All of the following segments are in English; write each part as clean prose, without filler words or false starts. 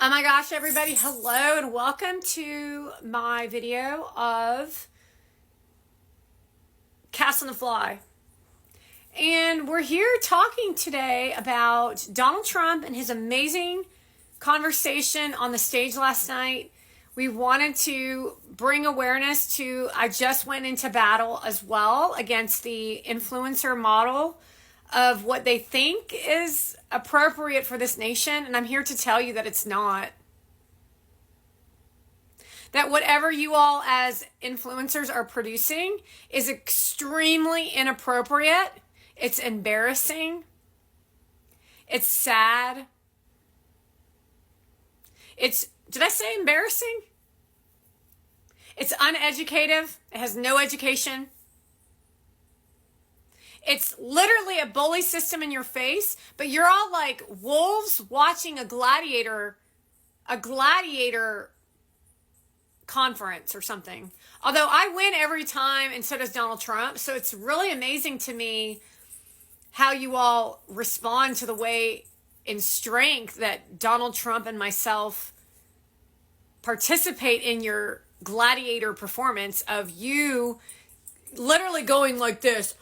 Oh my gosh, everybody, hello and welcome to my video of Cast on the Fly. And we're here talking today about Donald Trump and his amazing conversation on the stage last night. We wanted to bring awareness to, I just went into battle as well against the influencer model of what they think is appropriate for this nation. And I'm here to tell you that it's not. That whatever you all as influencers are producing is extremely inappropriate. It's embarrassing. It's sad. Did I say embarrassing? It's uneducative. It has no education. It's literally a bully system in your face, but you're all like wolves watching a gladiator conference or something. Although I win every time and so does Donald Trump. So it's really amazing to me how you all respond to the way in strength that Donald Trump and myself participate in your gladiator performance of you literally going like this.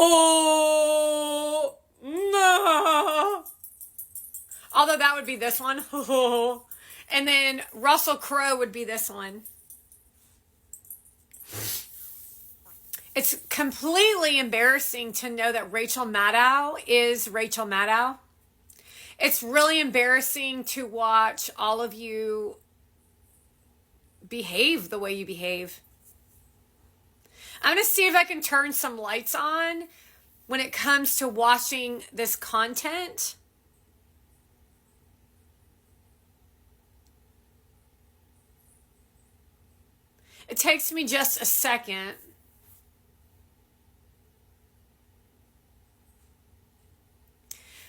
Oh, no. Although that would be this one. And then Russell Crowe would be this one. It's completely embarrassing to know that Rachel Maddow is Rachel Maddow. It's really embarrassing to watch all of you behave the way you behave. I'm going to see if I can turn some lights on when it comes to watching this content. It takes me just a second.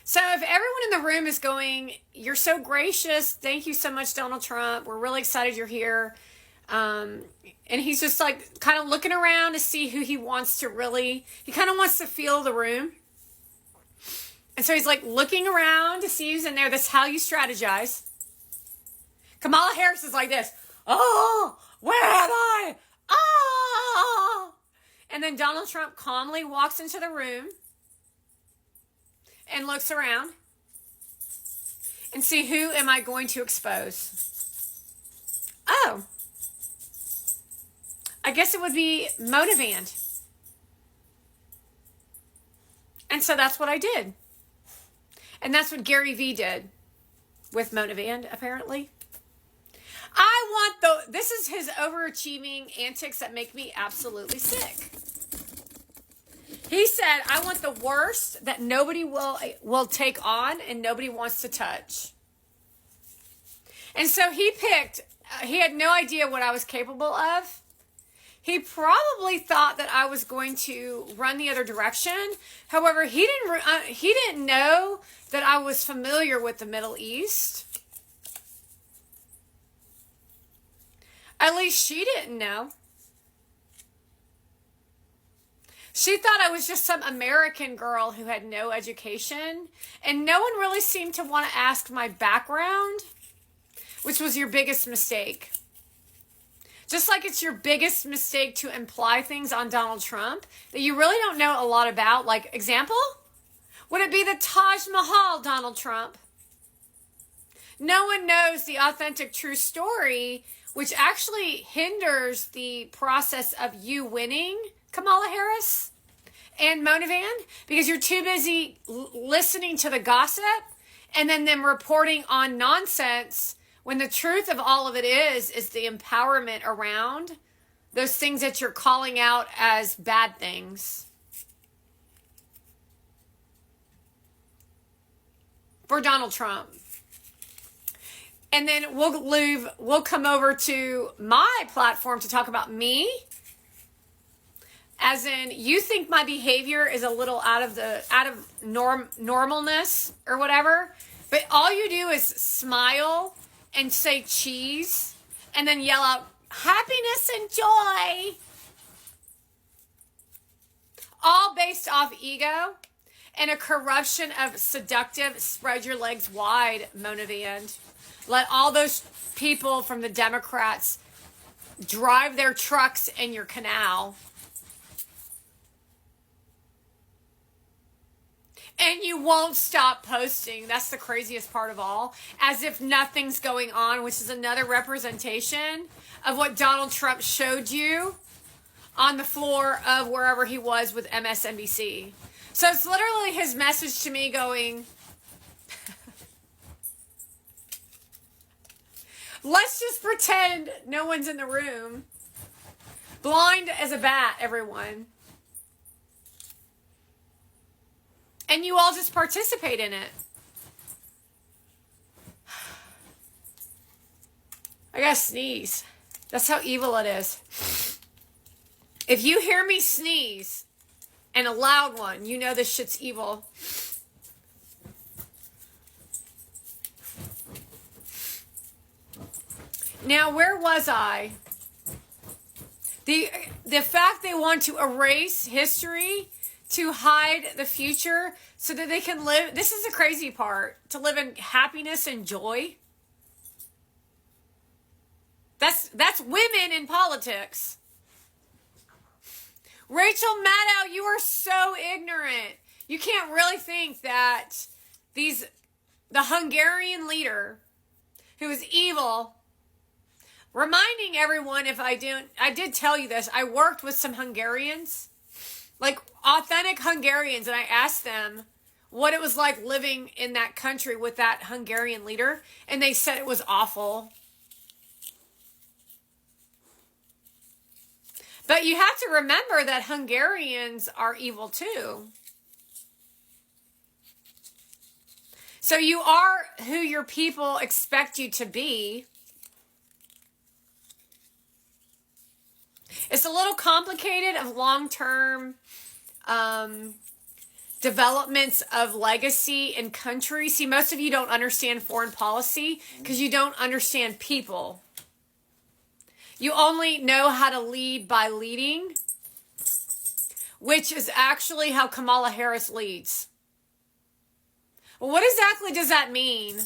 So if everyone in the room is going, you're so gracious. Thank you so much, Donald Trump. We're really excited you're here. And he's just like kind of looking around to see who he wants to really, he kind of wants to feel the room. And so he's like looking around to see who's in there. That's how you strategize. Kamala Harris is like this. Oh, where am I? Oh. And then Donald Trump calmly walks into the room and looks around and see who am I going to expose. Oh. I guess it would be Motivand. And so that's what I did. And that's what Gary Vee did with Motivand, apparently. This is his overachieving antics that make me absolutely sick. He said, I want the worst that nobody will take on and nobody wants to touch. And so he had no idea what I was capable of. He probably thought that I was going to run the other direction. However, he didn't know that I was familiar with the Middle East. At least she didn't know. She thought I was just some American girl who had no education. And no one really seemed to want to ask my background, which was your biggest mistake. Just like it's your biggest mistake to imply things on Donald Trump that you really don't know a lot about. Like, example? Would it be the Taj Mahal, Donald Trump? No one knows the authentic true story, which actually hinders the process of you winning, Kamala Harris and Motivand, because you're too busy listening to the gossip and then them reporting on nonsense when the truth of all of it is the empowerment around those things that you're calling out as bad things. For Donald Trump. And then we'll come over to my platform to talk about me. As in, you think my behavior is a little out of normalness or whatever, but all you do is smile and say cheese and then yell out happiness and joy. All based off ego. and a corruption of seductive, spread your legs wide, Mona Van. Let all those people from the Democrats drive their trucks in your canal. And you won't stop posting. That's the craziest part of all. As if nothing's going on, which is another representation of what Donald Trump showed you on the floor of wherever he was with MSNBC. So it's literally his message to me going, let's just pretend no one's in the room. Blind as a bat, everyone. And you all just participate in it. I gotta sneeze. That's how evil it is. If you hear me sneeze, and a loud one, you know this shit's evil. Now, where was I? The fact they want to erase history to hide the future so that they can live, this is the crazy part, to live in happiness and joy. That's women in politics. Rachel Maddow, you are so ignorant. You can't really think that the Hungarian leader who is evil, reminding everyone, I did tell you this, I worked with some Hungarians, like authentic Hungarians, and I asked them what it was like living in that country with that Hungarian leader, and they said it was awful. But you have to remember that Hungarians are evil too. So you are who your people expect you to be. It's a little complicated of long-term developments of legacy in country. See, most of you don't understand foreign policy because you don't understand people. You only know how to lead by leading, which is actually how Kamala Harris leads. Well, what exactly does that mean?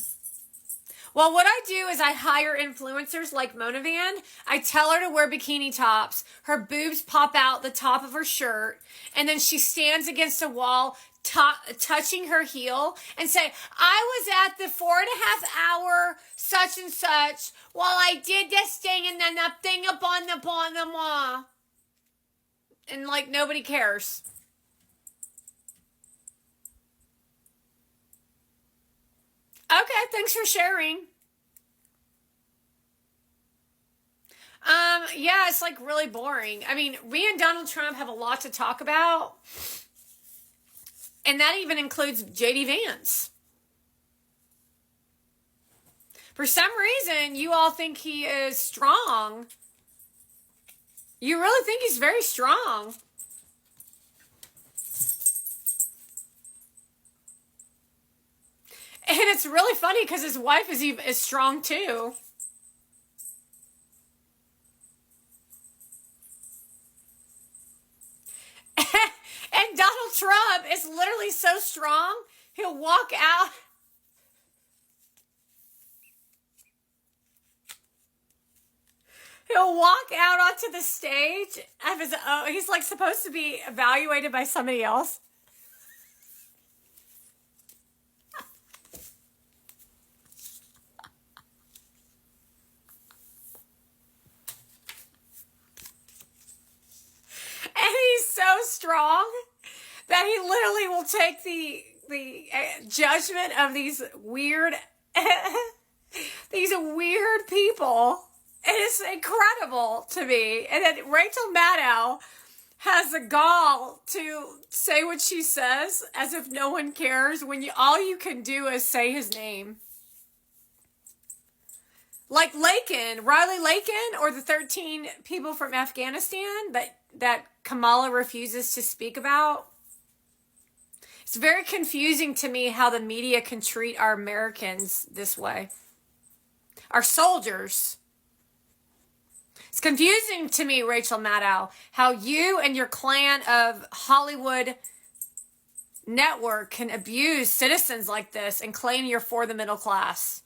Well, what I do is I hire influencers like Mona Van. I tell her to wear bikini tops. Her boobs pop out the top of her shirt. And then she stands against a wall, touching her heel and say, I was at the 4.5 hour such and such while I did this thing and then the thing upon the wall. And like nobody cares. Okay, thanks for sharing. Yeah, it's like really boring. I mean, me and Donald Trump have a lot to talk about. And that even includes J.D. Vance. For some reason, you all think he is strong. You really think he's very strong. And it's really funny because his wife is strong too. And Donald Trump is literally so strong, he'll walk out. He'll walk out onto the stage of his own. He's like supposed to be evaluated by somebody else. And he's so strong that he literally will take the judgment of these weird people. It is incredible to me. And then Rachel Maddow has the gall to say what she says as if no one cares when all you can do is say his name. Like Riley Lakin, or the 13 people from Afghanistan that Kamala refuses to speak about. It's very confusing to me how the media can treat our Americans this way. Our soldiers. It's confusing to me, Rachel Maddow, how you and your clan of Hollywood network can abuse citizens like this and claim you're for the middle class.